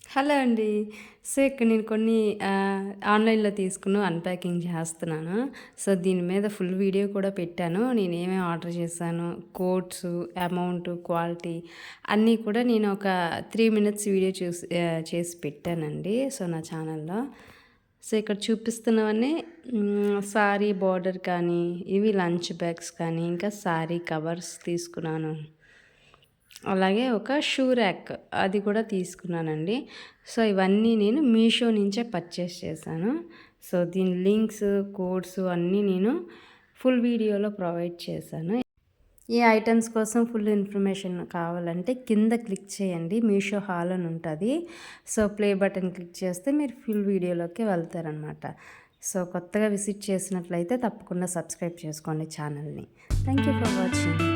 Hello అండి. So, ఇక్కడ నేను కొన్ని ఆన్‌లైన్‌లో తీసుకున్న అన్‌ప్యాకింగ్ చేస్తున్నాను. సో, దీని మీద ఫుల్ వీడియో కూడా పెట్టాను. నేనేమేమి ఆర్డర్ చేశాను, కోడ్సు, అమౌంటు, క్వాలిటీ అన్నీ కూడా నేను ఒక 3 మినిట్స్ వీడియో చేసి పెట్టానండి. సో, నా ఛానల్‌లో. సో, ఇక్కడ చూపిస్తున్నవన్నీ సారీ బోర్డర్ కానీ, ఇవి లంచ్ బ్యాగ్స్ కానీ, ఇంకా సారీ కవర్స్ తీసుకున్నాను. అలాగే ఒక షూ ర్యాక్ అది కూడా తీసుకున్నానండి. సో, ఇవన్నీ నేను మీషో నుంచే పర్చేస్ చేశాను. సో, దీని లింక్స్, కోడ్స్ అన్నీ నేను ఫుల్ వీడియోలో ప్రొవైడ్ చేశాను. ఈ ఐటెమ్స్ కోసం ఫుల్ ఇన్ఫర్మేషన్ కావాలంటే కింద క్లిక్ చేయండి. మీషో హాల్ అని ఉంటది. సో, ప్లే బటన్ క్లిక్ చేస్తే మీరు ఫుల్ వీడియోలోకి వెళ్తారనమాట. సో, కొత్తగా విజిట్ చేసినట్లయితే తప్పకుండా సబ్స్క్రైబ్ చేసుకోండి ఛానల్‌ని. Thank you for watching.